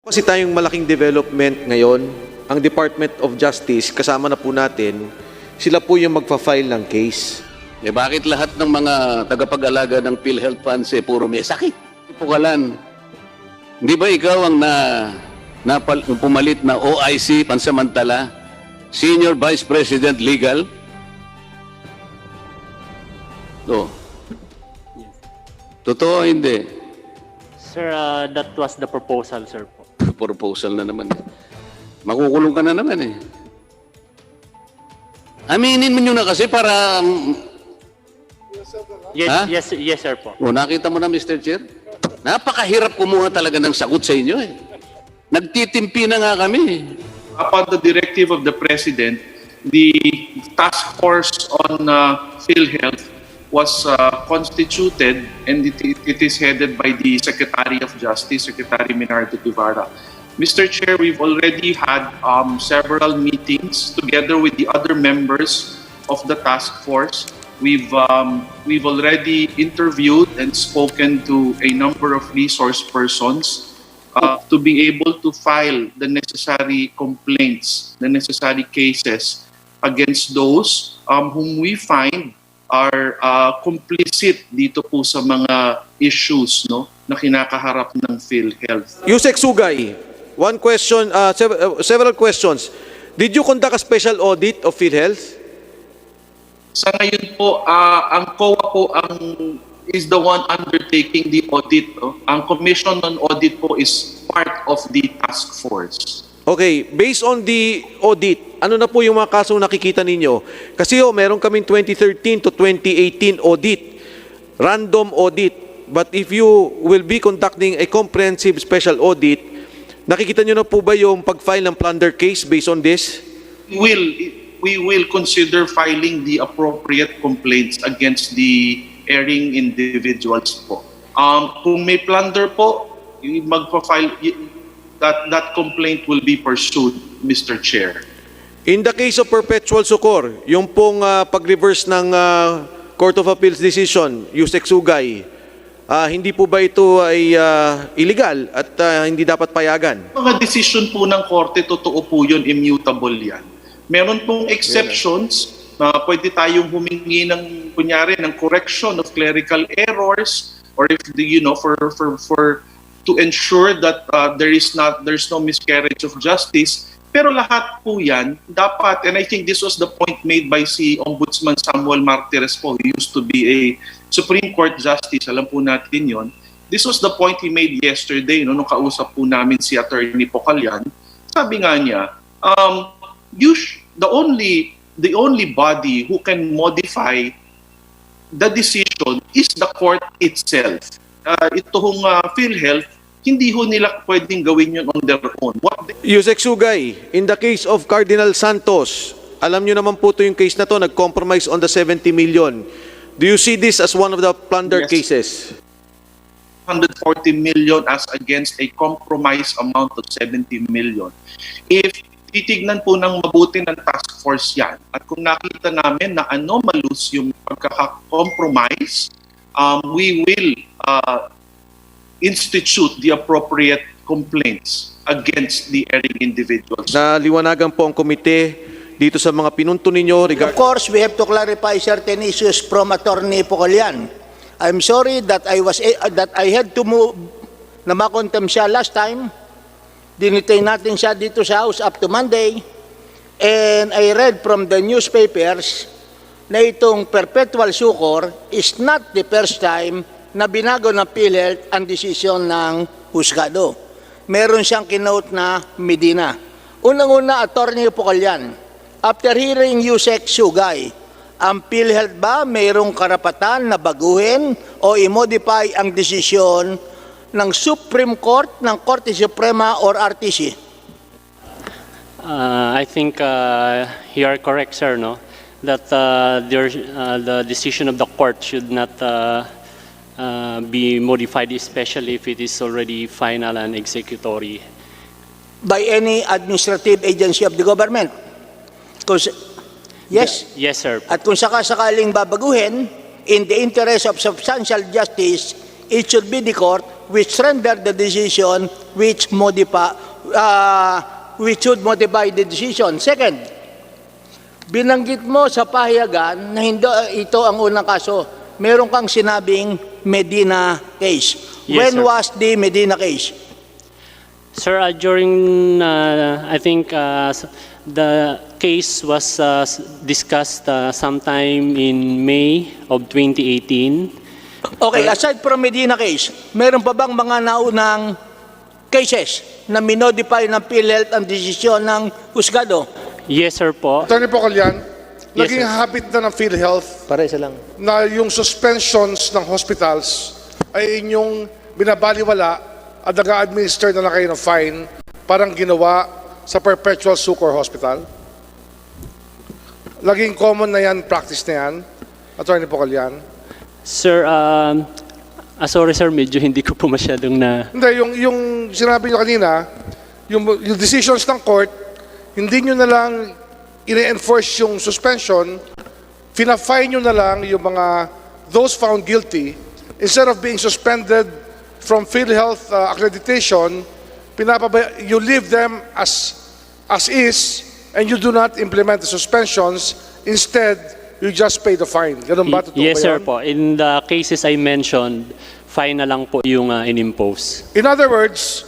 Kasi tayong malaking development ngayon, ang Department of Justice, kasama na po natin, sila po yung magpa-file ng case. Eh bakit lahat ng mga tagapag-alaga ng PhilHealth funds puro may sakit? Pukalan. Di ba ikaw ang pumalit na OIC pansamantala? Senior Vice President Legal? Totoo hindi? Sir, that was the proposal, sir. Proposal na naman. Makukulong ka na naman eh. Aminin mo nyo na kasi para... Yes, sir po. Nakita mo na, Mr. Chair? Napakahirap kumuha talaga ng sagot sa inyo eh. Nagtitimpi na nga kami. Upon the directive of the President, the task force on PhilHealth was constituted, and it is headed by the Secretary of Justice, Secretary Minardo Guevara. Mr. Chair, we've already had several meetings together with the other members of the task force. We've already interviewed and spoken to a number of resource persons to be able to file the necessary complaints, the necessary cases against those whom we find are complicit dito po sa mga issues na kinakaharap ng PhilHealth. Yusek Sugay, one question, several questions. Did you conduct a special audit of PhilHealth? Sa ngayon po, ang COA po is the one undertaking the audit. Ang Commission on Audit po is part of the task force. Okay, based on the audit, ano na po yung mga kasong nakikita ninyo? Kasi meron kaming 2013 to 2018 audit, random audit. But if you will be conducting a comprehensive special audit, nakikita nyo na po ba yung pag-file ng plunder case based on this? We will consider filing the appropriate complaints against the erring individuals po. Kung may plunder po, magpa-file, that complaint will be pursued, Mr. Chair. In the case of perpetual succor, yung pong pag-reverse ng Court of Appeals decision, Yusek Sugay, hindi po ba ito ay illegal at hindi dapat payagan? Mga decision po ng korte, totoo po yun, immutable yan. Meron pong exceptions na pwede tayong humingi ng, kunyari, ng correction of clerical errors, or if to ensure that there's no miscarriage of justice. Pero lahat po yan dapat, and I think this was the point made by si Ombudsman Samuel Martires po, who used to be a Supreme Court Justice, alam po natin yon. This was the point he made yesterday, nung kausap po namin si Attorney Pocallan. Sabi nga niya, the only body who can modify the decision is the court itself. Itong PhilHealth, hindi ho nila pwedeng gawin yun on their own. Yusek Sugay, in the case of Cardinal Santos, alam nyo naman po ito yung case na to, nag-compromise on the 70 million. Do you see this as one of the plunder cases? 140 million as against a compromise amount of 70 million. If titignan po ng mabuti ng task force yan, at kung nakita namin na anomalous yung pagkaka-compromise, we will institute the appropriate complaints against the erring individuals. Naliwanagan po ang komite dito sa mga pinunto ninyo Of course, we have to clarify certain issues from Attorney Pocallan. I'm sorry that I had to move na makontem siya last time. Dinitay natin siya dito sa House up to Monday. And I read from the newspapers na itong perpetual succor is not the first time na binago ng PhilHealth ang desisyon ng husgado. Meron siyang kinote na Medina. Unang-una, Attorney Pocallan, after hearing Yusek Sugay, ang PhilHealth ba mayroong karapatan na baguhin o i-modify ang desisyon ng Supreme Court, ng Korte Suprema or RTC? I think you are correct, sir, no? That the decision of the court should not be modified, especially if it is already final and executory. By any administrative agency of the government? Because, yes? Yes, sir. At kung sakasakaling babaguhin, in the interest of substantial justice, it should be the court which rendered the decision which should modify the decision. Second, binanggit mo sa pahayagan na hindi ito ang unang kaso. Meron kang sinabing Medina case. Yes, When sir. was the Medina case? Sir, during, I think, the case was discussed sometime in May of 2018. Okay, aside from Medina case, meron pa bang mga naunang cases na minodify ng PhilHealth ang desisyon ng husgado? Yes, sir po. Attorney Pocalian, Yes, naging sir. habit na ng PhilHealth Para isa lang. na yung suspensions ng hospitals ay inyong binabaliwala at nag-administer na lang kayo ng fine parang ginawa sa Perpetual Succor Hospital. Laging common na yan, practice na yan, Attorney Pocalian. Sir, sorry sir, medyo hindi ko po masyadong na... Hindi, yung sinabi nyo kanina, yung decisions ng court, hindi nyo na lang ine-enforce yung suspension, fina-fine nyo na lang yung those found guilty, instead of being suspended from PhilHealth accreditation, you leave them as is, and you do not implement the suspensions. Instead, you just pay the fine. Ganun ba? Totoo Yes, ba sir yan? po. In the cases I mentioned, fine na lang po yung in-impose. In other words,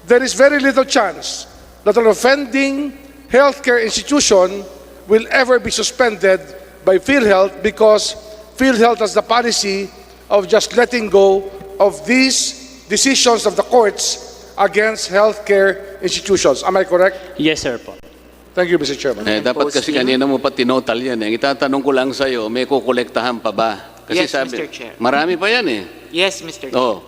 there is very little chance that an offending healthcare institution will ever be suspended by PhilHealth because PhilHealth has the policy of just letting go of these decisions of the courts against healthcare institutions. Am I correct? Yes, sir po. Thank you, Mr. Chairman. Dapat kasi kanina mo pa tinotal yan. Itatanong ko lang sa'yo, may kukolektahan pa ba? Kasi Yes, Mr. Chair. marami pa yan eh. Yes, Mr. Chair. Oh.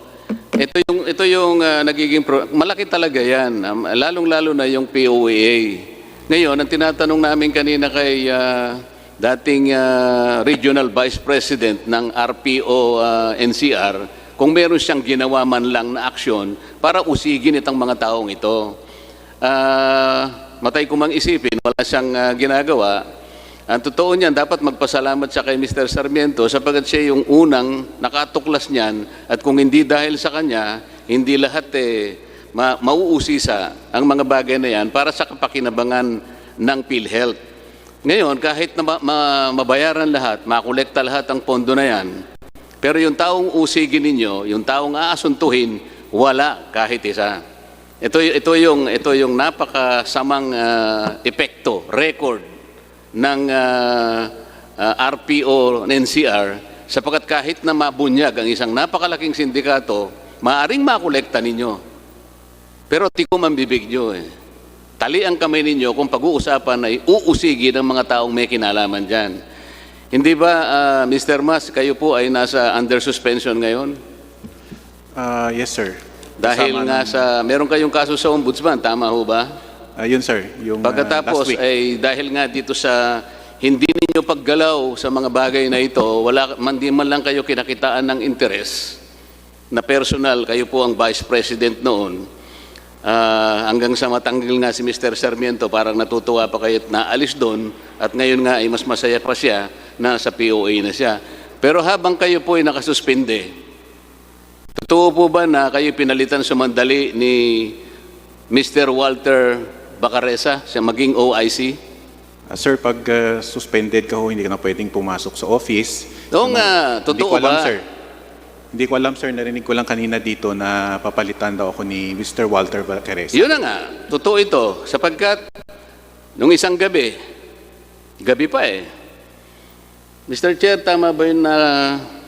Ito yung nagiging malaki talaga yan. Lalong-lalo na yung POAA. Ngayon, ang tinatanong namin kanina kay dating Regional Vice President ng RPO NCR, kung meron siyang ginawa man lang na aksyon para usigin itong mga taong ito. Matay ko mang isipin, wala siyang ginagawa. Ang totoo niyan, dapat magpasalamat siya kay Mr. Sarmiento sapagkat siya yung unang nakatuklas niyan at kung hindi dahil sa kanya, hindi lahat mauusisa ang mga bagay na yan para sa kapakinabangan ng PhilHealth. Ngayon, kahit na mabayaran lahat, makolekta lahat ang pondo na yan, pero yung taong usigin ninyo, yung taong aasuntuhin, wala kahit isa. Ito yung napakasamang epekto, record ng RPO NCR sapagkat kahit na mabunyag ang isang napakalaking sindikato, maaring makolekta ninyo. Pero tikom ang bibig nyo eh. Tali ang kamay ninyo kung pag-uusapan ay uusigin ng mga taong may kinalaman dyan. Hindi ba, Mr. Mas, kayo po ay nasa under suspension ngayon? Yes, sir. Dahil Kasama nga meron kayong kaso sa ombudsman, tama ho ba? yun, sir. Yung Pagkatapos last week. ay dahil nga dito sa hindi ninyo paggalaw sa mga bagay na ito, di man lang kayo kinakitaan ng interes na personal, kayo po ang Vice President noon, hanggang sa matanggal nga si Mr. Sarmiento, parang natutuwa pa kayo at naalis doon, at ngayon nga ay mas masaya pa siya na sa POA na siya. Pero habang kayo po ay nakasuspinde, totoo po ba na kayo pinalitan sumandali ni Mr. Walter Bacaresa siya maging OIC? Sir, pag suspended ka ho, hindi ka na pwedeng pumasok sa office. Oo nga, Hindi totoo ko alam, ba? sir. Hindi ko alam, sir. Narinig ko lang kanina dito na papalitan daw ako ni Mr. Walter Bacaresa. Yun na nga, totoo ito. Sapagkat, nung isang gabi pa eh. Mr. Chair, tama ba yun na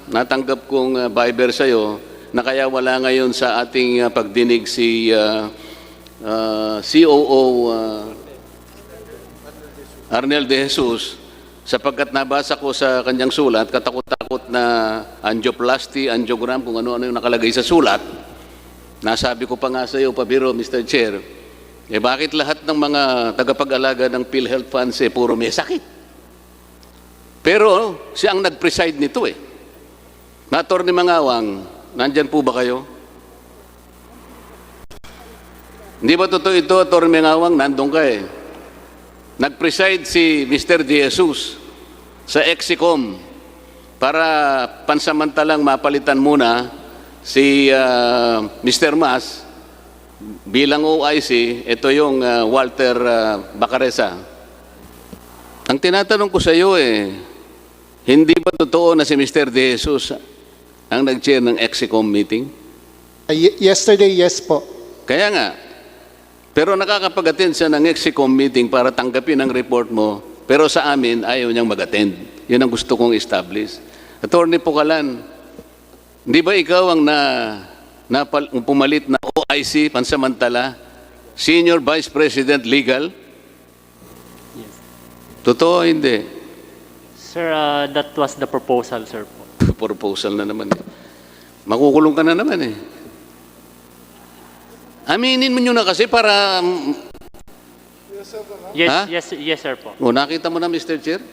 natanggap kong Viber sa'yo na kaya wala ngayon sa ating pagdinig si COO Arnel de Jesus sapagkat nabasa ko sa kanyang sulat, katakot-takot na angioplasty, angiogram, kung ano-ano yung nakalagay sa sulat. Nasabi ko pa nga sa iyo, pabiro, Mr. Chair, bakit lahat ng mga tagapag-alaga ng PhilHealth funds puro may sakit? Pero siya ang nag-preside nito eh. Attorney Mangawang, nandyan po ba kayo? Hindi ba totoo ito, Attorney Mangawang? Nandun ka eh. Nag-preside si Mr. De Jesus sa Exicom para pansamantalang mapalitan muna si Mr. Mas bilang OIC, ito yung Walter Bacaresa. Ang tinatanong ko sa iyo hindi ba totoo na si Mr. De Jesus ang nag-chair ng EXICOM meeting? Yesterday, yes po. Kaya nga, pero nakakapag-attend siya ng EXICOM meeting para tanggapin ang report mo, pero sa amin, ayaw niyang mag-attend. Yun ang gusto kong establish. Attorney Pucalan, di ba ikaw ang pumalit na OIC pansamantala, Senior Vice President Legal? Yes. Totoo, hindi. Sir, that was the proposal, sir. Proposal na naman Makukulong ka na naman Aminin mo nyo na kasi para... Yes, Ha? yes, sir po. nakita mo na, Mr. Chair?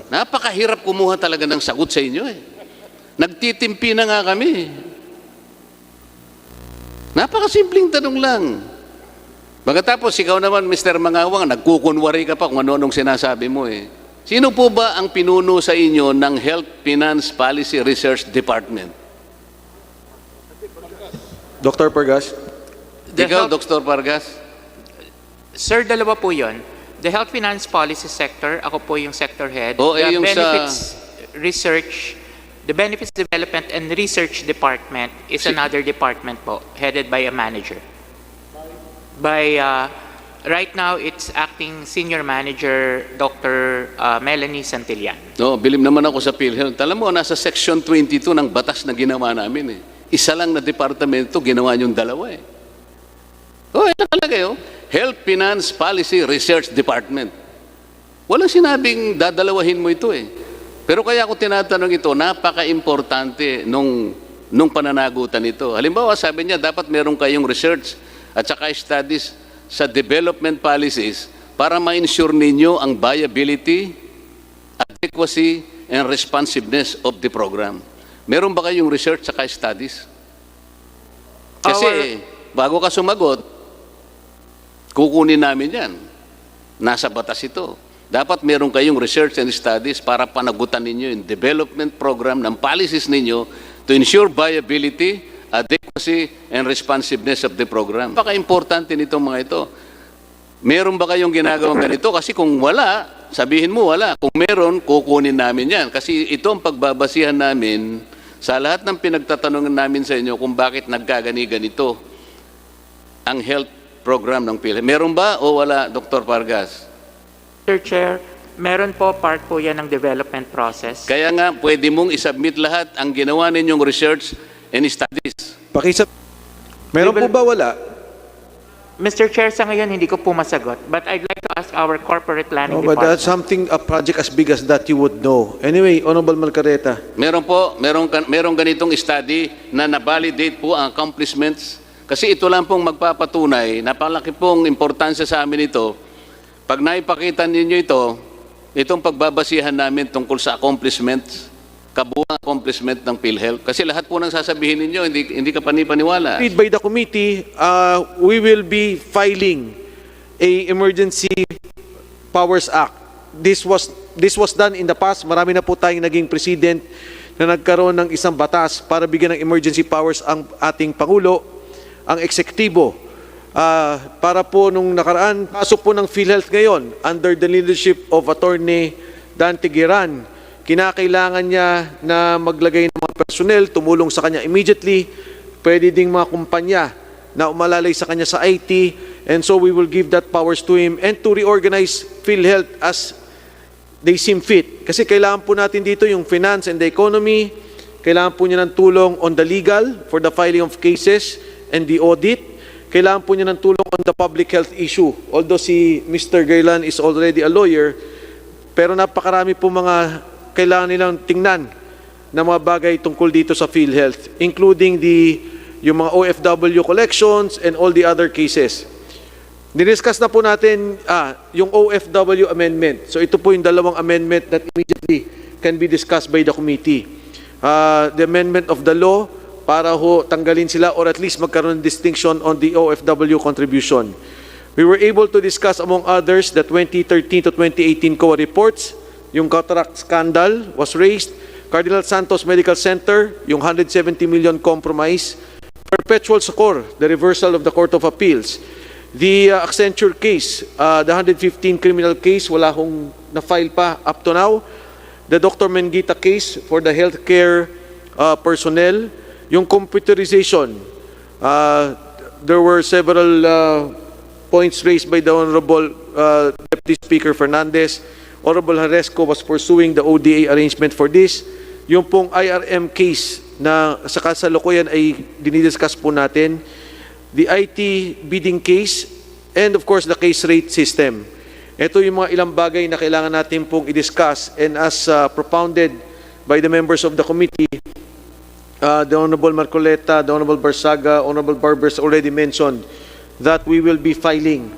Napakahirap kumuha talaga ng sagot sa inyo Nagtitimpi na nga kami. Napakasimpleng tanong lang. Pagkatapos, ikaw naman, Mr. Mangawang, nagkukunwari ka pa kung ano-anong sinasabi mo Sino po ba ang pinuno sa inyo ng Health Finance Policy Research Department? Dr. Pargas? Ikaw, Dr. Pargas? Sir, dalawa po yun. The Health Finance Policy Sector, ako po yung sector head. O, The yung Benefits Research, the Benefits Development and Research Department is another department po, headed by a manager. Right now, it's acting senior manager, Dr. Melanie Santillan. Bilib naman ako sa PhilHealth. Alam mo, nasa Section 22 ng batas na ginawa namin Isa lang na departamento, ginawa niyong dalawa nakalagay Health Finance Policy Research Department. Walang sinabing dadalawahin mo ito Pero kaya ako tinatanong ito, napaka-importante nung pananagutan ito. Halimbawa, sabi niya, dapat meron kayong research at saka studies sa development policies para ma-ensure ninyo ang viability, adequacy, and responsiveness of the program. Meron ba kayong research saka studies? Kasi bago ka sumagot, kukunin namin yan. Nasa batas ito. Dapat meron kayong research and studies para panagutan ninyo yung development program ng policies ninyo to ensure viability, adequacy, and responsiveness of the program. Napaka-importante nitong mga ito. Meron ba kayong ginagawang ganito? Kasi kung wala, sabihin mo wala. Kung meron, kukunin namin yan. Kasi ito ang pagbabasihan namin sa lahat ng pinagtatanungan namin sa inyo kung bakit nagkagani-ganito ang health program ng PhilHealth. Meron ba o wala, Dr. Pargas? Sir Chair, meron po, part po yan ng development process. Kaya nga, pwede mong isubmit lahat ang ginawa ninyong research and studies. Meron po ba wala? Mr. Chair, sa ngayon, hindi ko po masagot. But I'd like to ask our corporate planning But department. that's something, a project as big as that you would know. Anyway, Honorable Margareta. Meron po, merong ganitong study na na-validate po ang accomplishments. Kasi ito lang pong magpapatunay, napalaki pong importansya sa amin ito. Pag naipakita ninyo itong pagbabasihan namin tungkol sa accomplishments, kabuang accomplishment ng PhilHealth. Kasi lahat po ng sasabihin ninyo, hindi ka panipaniwala. Agreed by the committee, we will be filing a Emergency Powers Act. This was done in the past. Marami na po tayong naging president na nagkaroon ng isang batas para bigyan ng emergency powers ang ating Pangulo, ang eksekutibo. Para po nung nakaraan, kaso po ng PhilHealth ngayon, under the leadership of Attorney Dante Giran, kinakailangan niya na maglagay ng mga personnel, tumulong sa kanya immediately, pwede ding mga kumpanya na umalalay sa kanya sa IT, and so we will give that powers to him and to reorganize PhilHealth as they seem fit. Kasi kailangan po natin dito yung finance and the economy, kailangan po niya ng tulong on the legal for the filing of cases and the audit, kailangan po niya ng tulong on the public health issue. Although si Mr. Gaylan is already a lawyer, pero napakarami po mga kailangan nilang tingnan na mga bagay tungkol dito sa PhilHealth, including yung mga OFW collections and all the other cases. Diniscuss na po natin yung OFW amendment. So ito po yung dalawang amendment that immediately can be discussed by the committee. The amendment of the law para tanggalin sila or at least magkaroon ng distinction on the OFW contribution. We were able to discuss among others the 2013 to 2018 COA reports. Yung cataract scandal was raised. Cardinal Santos Medical Center, yung 170 million compromise. Perpetual Socorro, the reversal of the Court of Appeals. The Accenture case, the 115 criminal case, wala hong na-file pa up to now. The Dr. Mengita case for the healthcare personnel. Yung computerization, there were several points raised by the Honorable Deputy Speaker Fernandez. Honorable Haresco was pursuing the ODA arrangement for this. Yung pong IRM case na sa kasalukuyan ay dinidiscuss po natin. The IT bidding case, and of course the case rate system. Ito yung mga ilang bagay na kailangan natin pong i-discuss, and as propounded by the members of the committee, the Honorable Marcoleta, the Honorable Barsaga, Honorable Barbers already mentioned that we will be filing.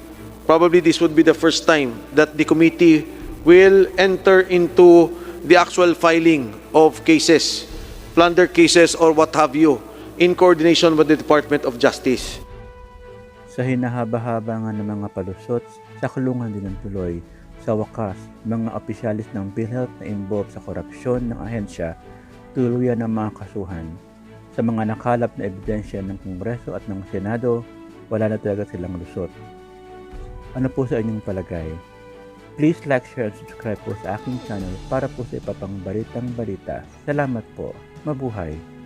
Probably this would be the first time that the committee will enter into the actual filing of cases, plunder cases or what have you, in coordination with the Department of Justice. Sa hinahaba-haba nga ng mga palusot, sa kulungan din ng tuloy. Sa wakas, mga opisyalis ng PhilHealth na involved sa korupsyon ng ahensya, tuluyan ng mga kasuhan. Sa mga nakalap na ebidensya ng Kongreso at ng Senado, wala na talaga silang lusot. Ano po sa inyong palagay? Please like, share, and subscribe po sa aking channel para po sa ipapang balitang balita. Salamat po. Mabuhay!